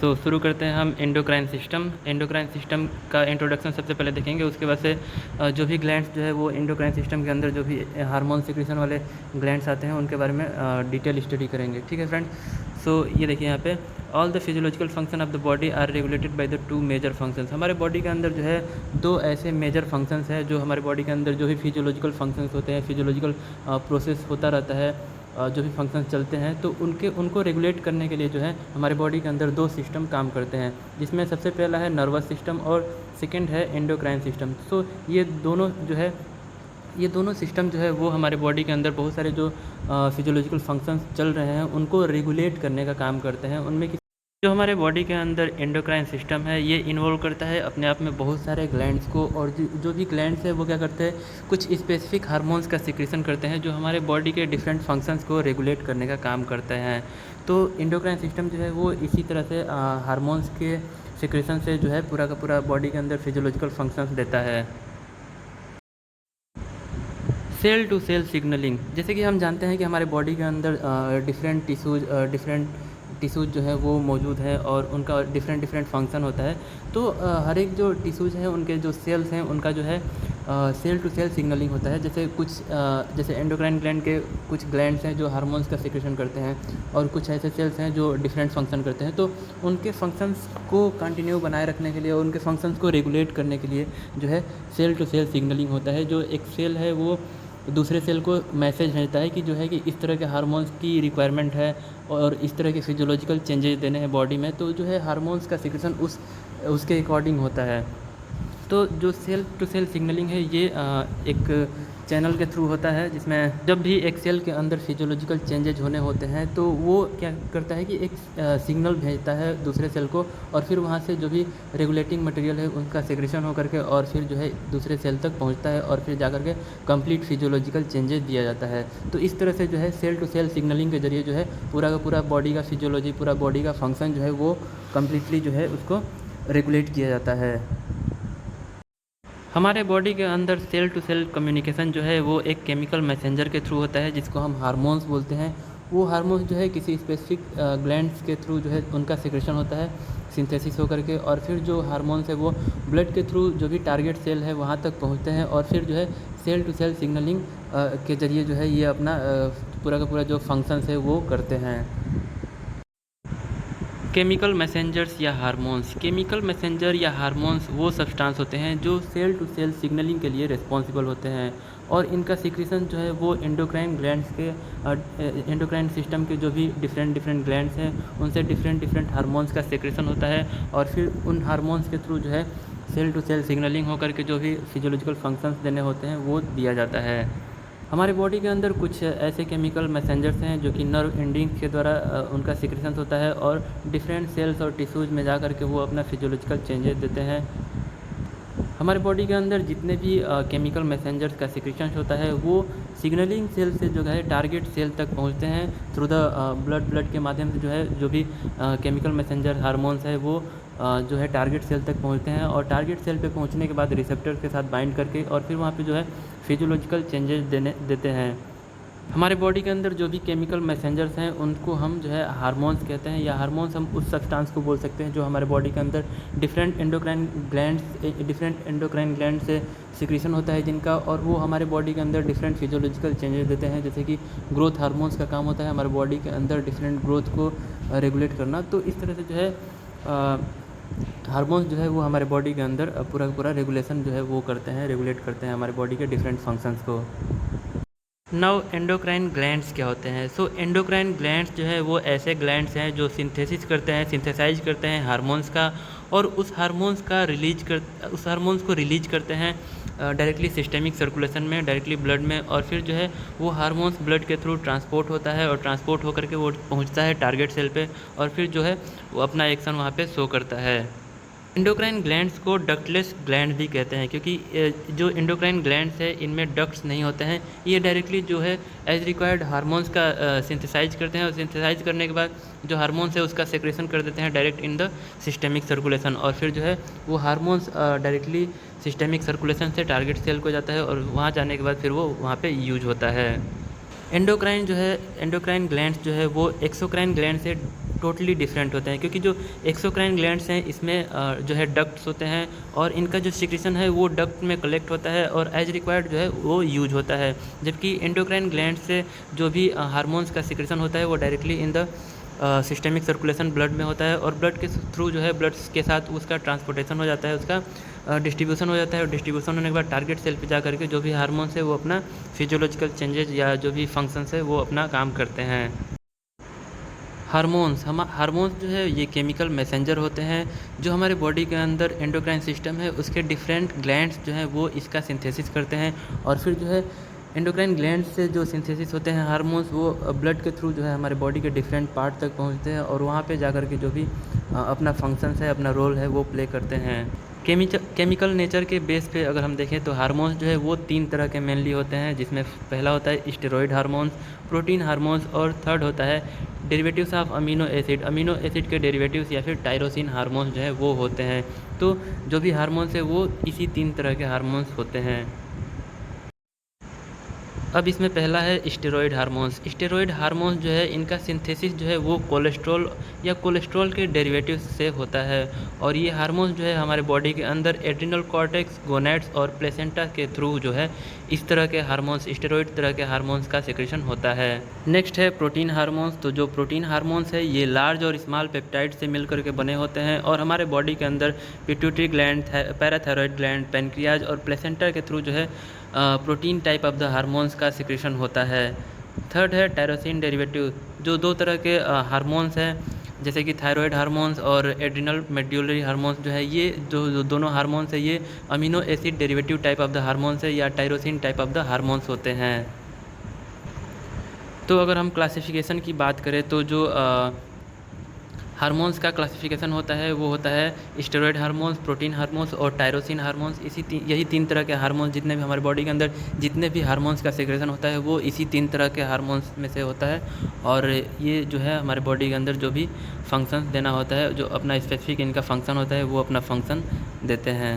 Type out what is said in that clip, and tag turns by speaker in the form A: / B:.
A: शुरू करते हैं हम एंडोक्राइन सिस्टम। एंडोक्राइन सिस्टम का इंट्रोडक्शन सबसे पहले देखेंगे, उसके बाद से जो भी ग्लैंड्स जो है वो एंडोक्राइन सिस्टम के अंदर जो भी हार्मोन सिक्रीशन वाले ग्लैंड्स आते हैं उनके बारे में डिटेल स्टडी करेंगे। ठीक है फ्रेंड। ये देखिए यहाँ पे all the physiological function of the body are regulated by the two major functions. हमारे बॉडी के अंदर जो है दो ऐसे मेजर फंक्शंस हैं जो हमारे बॉडी के अंदर जो भी फिजियोलॉजिकल फंक्शंस होते हैं, फिजियोलॉजिकल प्रोसेस होता रहता है, जो भी फंक्शंस चलते हैं तो उनको रेगुलेट करने के लिए जो है हमारे बॉडी के अंदर दो सिस्टम काम करते हैं, जिसमें सबसे पहला है नर्वस सिस्टम और सेकंड है एंडोक्राइन सिस्टम। ये दोनों सिस्टम जो है वो हमारे बॉडी के अंदर बहुत सारे जो फिजियोलॉजिकल फंक्शंस चल रहे हैं उनको रेगुलेट करने का काम करते हैं। उनमें जो हमारे बॉडी के अंदर एंडोक्राइन सिस्टम है ये इन्वॉल्व करता है अपने आप में बहुत सारे ग्लैंड्स को, और जो भी ग्लैंड्स है वो क्या करते हैं, कुछ स्पेसिफिक हार्मोन्स का सिक्रीशन करते हैं जो हमारे बॉडी के डिफरेंट फंक्शंस को रेगुलेट करने का काम करते हैं। तो एंडोक्राइन सिस्टम जो है वो इसी तरह से हार्मोन्स के सिक्रीशन से जो है पूरा का पूरा बॉडी के अंदर फिजियोलॉजिकल फंक्शंस देता है। सेल टू सेल सिग्नलिंग, जैसे कि हम जानते हैं कि हमारे बॉडी के अंदर डिफरेंट टिश्यूज़ जो है वो मौजूद है और उनका डिफरेंट फंक्शन होता है। तो हर एक जो टिश्यूज़ हैं उनके जो सेल्स हैं उनका जो है सेल टू सेल सिग्नलिंग होता है। जैसे एंडोक्राइन ग्लैंड के कुछ ग्लैंड्स हैं जो हार्मोन्स का सिक्रेशन करते हैं और कुछ ऐसे सेल्स हैं जो डिफरेंट फंक्शन करते हैं। तो उनके फंक्शंस को कंटिन्यू बनाए रखने के लिए, उनके फंक्शंस को रेगुलेट करने के लिए जो है सेल टू सेल सिग्नलिंग होता है। जो एक सेल है वो दूसरे सेल को मैसेज भेजता है कि जो है कि इस तरह के हार्मोन्स की रिक्वायरमेंट है और इस तरह के फिजियोलॉजिकल चेंजेस देने हैं बॉडी में, तो जो है हार्मोन्स का सिक्रेशन उसके अकॉर्डिंग होता है। तो जो सेल टू सेल सिग्नलिंग है ये एक चैनल के थ्रू होता है, जिसमें जब भी एक सेल के अंदर फिजियोलॉजिकल चेंजेज होने होते हैं तो वो क्या करता है कि एक सिग्नल भेजता है दूसरे सेल को, और फिर वहाँ से जो भी रेगुलेटिंग मटेरियल है उनका सेक्रेशन होकर के और फिर जो है दूसरे सेल तक पहुँचता है और फिर जाकर के कंप्लीट फिजियोलॉजिकल चेंजेस दिया जाता है। तो इस तरह से जो है सेल टू सेल सिग्नलिंग के जरिए जो है पूरा का पूरा बॉडी का फिजियोलॉजी, पूरा बॉडी का फंक्शन जो है वो कम्प्लीटली जो है उसको रेगुलेट किया जाता है। हमारे बॉडी के अंदर सेल टू सेल कम्युनिकेशन जो है वो एक केमिकल मैसेंजर के थ्रू होता है, जिसको हम हार्मोन्स बोलते हैं। वो हार्मोन्स जो है किसी स्पेसिफिक ग्लैंड्स के थ्रू जो है उनका सिक्रेशन होता है सिंथेसिस होकर के, और फिर जो हार्मोन्स है वो ब्लड के थ्रू जो भी टारगेट सेल है वहाँ तक पहुँचते हैं और फिर जो है सेल टू सेल सिग्नलिंग के ज़रिए जो है ये अपना पूरा का पूरा जो फंक्शंस है वो करते हैं। केमिकल मैसेंजर्स या हार्मोन्स। केमिकल मैसेंजर या हार्मोन्स वो सब्सटेंस होते हैं जो सेल टू सेल सिग्नलिंग के लिए रिस्पॉन्सिबल होते हैं, और इनका सिक्रीशन जो है वो एंडोक्राइन ग्लैंड्स के एंडोक्राइन सिस्टम के जो भी डिफरेंट ग्लैंड्स हैं उनसे डिफरेंट हार्मोन्स का सिक्रीशन होता है, और फिर उन हार्मोन्स के थ्रू जो है सेल टू सेल सिग्नलिंग होकर के जो भी फिजियोलॉजिकल फंक्शंस देने होते हैं वो दिया जाता है। हमारे बॉडी के अंदर कुछ ऐसे केमिकल मैसेंजर्स हैं जो कि नर्व एंडिंग्स के द्वारा उनका सिक्रेशन होता है और डिफरेंट सेल्स और टिश्यूज़ में जा कर के वो अपना फिजियोलॉजिकल चेंजेस देते हैं। हमारे बॉडी के अंदर जितने भी केमिकल मैसेंजर्स का सिक्रेशन होता है वो सिग्नलिंग सेल से जो है टारगेट सेल तक पहुंचते हैं थ्रू द ब्लड के माध्यम से जो है जो भी केमिकल मैसेंजर हार्मोन्स है वो जो है टारगेट सेल तक पहुंचते हैं, और टारगेट सेल पे पहुंचने के बाद रिसेप्टर के साथ बाइंड करके और फिर वहाँ पे जो है फिजियोलॉजिकल चेंजेस देते हैं। हमारे बॉडी के अंदर जो भी केमिकल मैसेंजर्स हैं उनको हम जो है हार्मोन्स कहते हैं, या हार्मोन्स हम उस सब्सटेंस को बोल सकते हैं जो हमारे बॉडी के अंदर डिफरेंट एंडोक्राइन ग्लैंड से सिक्रीशन होता है जिनका, और वो हमारे बॉडी के अंदर डिफरेंट फिजियोलॉजिकल चेंजेस देते हैं। जैसे कि ग्रोथ हार्मोन्स का काम होता है हमारे बॉडी के अंदर डिफरेंट ग्रोथ को रेगुलेट करना। तो इस तरह से जो है हार्मोन्स जो है वो हमारे बॉडी के अंदर पूरा रेगुलेशन जो है वो रेगुलेट करते हैं हमारे बॉडी के डिफरेंट फंक्शंस को। नव एंडोक्राइन ग्लैंड्स क्या होते हैं? एंडोक्राइन ग्लैंड्स जो है वो ऐसे ग्लैंड्स हैं जो सिंथेसाइज करते हैं हार्मोन्स का, और उस हार्मोन्स को रिलीज करते हैं डायरेक्टली सिस्टेमिक सर्कुलेशन में, डायरेक्टली ब्लड में, और फिर जो है वो हार्मोन्स ब्लड के थ्रू ट्रांसपोर्ट होता है और ट्रांसपोर्ट होकर के वो पहुंचता है टारगेट सेल पे, और फिर जो है वो अपना एक्शन वहाँ पे शो करता है। एंडोक्राइन ग्लैंड्स को डक्टलेस ग्लैंड भी कहते हैं, क्योंकि जो एंडोक्राइन ग्लैंड्स है इनमें डक्ट्स नहीं होते हैं। ये डायरेक्टली जो है एज रिक्वायर्ड हार्मोन्स का सिंथेसाइज करते हैं, और सिंथेसाइज करने के बाद जो हार्मोन्स है उसका सेक्रेशन कर देते हैं direct in the systemic circulation, और फिर जो है वो हार्मोन्स डायरेक्टली सिस्टेमिक सर्कुलेशन से टारगेट सेल को जाता है और वहाँ जाने के बाद फिर वो वहाँ पे यूज होता है। एंडोक्राइन ग्लैंड्स जो है वो एक्सोक्राइन ग्लैंड से टोटली डिफरेंट होते हैं, क्योंकि जो एक्सोक्राइन ग्लैंड्स हैं इसमें जो है डक्ट्स होते हैं और इनका जो सिक्रीशन है वो डक्ट में कलेक्ट होता है और एज रिक्वायर्ड जो है वो यूज होता है। जबकि एंडोक्राइन ग्लैंड से जो भी हार्मोन्स का सिक्रीशन होता है वो directly in the systemic circulation blood में होता है और ब्लड के थ्रू जो है ब्लड के साथ उसका ट्रांसपोर्टेशन हो जाता है, उसका डिस्ट्रीब्यूशन हो जाता है और डिस्ट्रीब्यूशन होने के बाद टारगेट सेल पे जा करके जो भी हार्मोन्स है वो अपना फिजियोलॉजिकल चेंजेज या जो भी फंक्शंस है वो अपना काम करते हैं। हार्मोन्स जो है ये केमिकल मैसेंजर होते हैं जो हमारे बॉडी के अंदर एंडोक्राइन सिस्टम है उसके डिफरेंट ग्लैंड्स जो हैं वो इसका सिंथेसिस करते हैं और फिर जो है एंडोक्राइन ग्लैंड से जो सिंथेसिस होते हैं हार्मोन्स वो ब्लड के थ्रू जो है हमारे बॉडी के डिफरेंट पार्ट तक पहुंचते हैं और वहाँ पे जाकर के जो भी अपना फंक्शंस है, अपना रोल है वो प्ले करते हैं। केमिकल नेचर के बेस पे अगर हम देखें तो हार्मोन्स जो है वो 3 तरह के मेनली होते हैं, जिसमें पहला होता है स्टेरॉयड हार्मोन्स, प्रोटीन हार्मोन्स और थर्ड होता है डेरिवेटिव्स ऑफ अमीनो एसिड के डेरिवेटिव्स या फिर टायरोसिन हार्मोन्स जो है वो होते हैं। तो जो भी हार्मोन्स है वो इसी 3 तरह के हार्मोन्स होते हैं। अब इसमें पहला है स्टेरॉयड हार्मोन्स जो है इनका सिंथेसिस जो है वो कोलेस्ट्रॉल या कोलेस्ट्रॉल के डेरिवेटिव से होता है और ये हार्मोन्स जो है हमारे बॉडी के अंदर एड्रिनल कॉर्टेक्स, गोनैड्स और प्लेसेंटा के थ्रू जो है इस तरह के हार्मोन्स, स्टेरॉयड तरह के हार्मोन्स का सेक्रेशन होता है। नेक्स्ट है प्रोटीन हार्मोन्स। तो जो प्रोटीन हार्मोन्स है ये लार्ज और स्मॉल पेप्टाइड से मिलकर के बने होते हैं और हमारे बॉडी के अंदर pituitary gland, parathyroid gland, pancreas और प्लेसेंटा के थ्रू जो है protein type of the hormones का सिक्रेशन होता है। थर्ड है टायरोसिन डेरिवेटिव। जो 2 तरह के हार्मोन्स हैं जैसे कि थायराइड हार्मोन्स और एड्रिनल मेड्यूलरी हार्मोन्स जो है ये जो दोनों हार्मोन्स है ये amino acid derivative type of the hormones है या tyrosine type of the hormones होते हैं। तो अगर हम क्लासिफिकेशन की बात करें तो जो हार्मोन्स का क्लासिफिकेशन होता है वो होता है स्टेरॉयड हार्मोन्स, प्रोटीन हार्मोन्स और टायरोसिन हार्मोन्स। यही 3 तरह के हार्मोन्स, जितने भी हमारे बॉडी के अंदर जितने भी हार्मोन्स का सेक्रेशन होता है वो इसी 3 तरह के हार्मोन्स में से होता है और ये जो है हमारे बॉडी के अंदर जो भी फंक्शंस देना होता है, जो अपना स्पेसिफिक इनका फंक्शन होता है वो अपना फंक्शन देते हैं।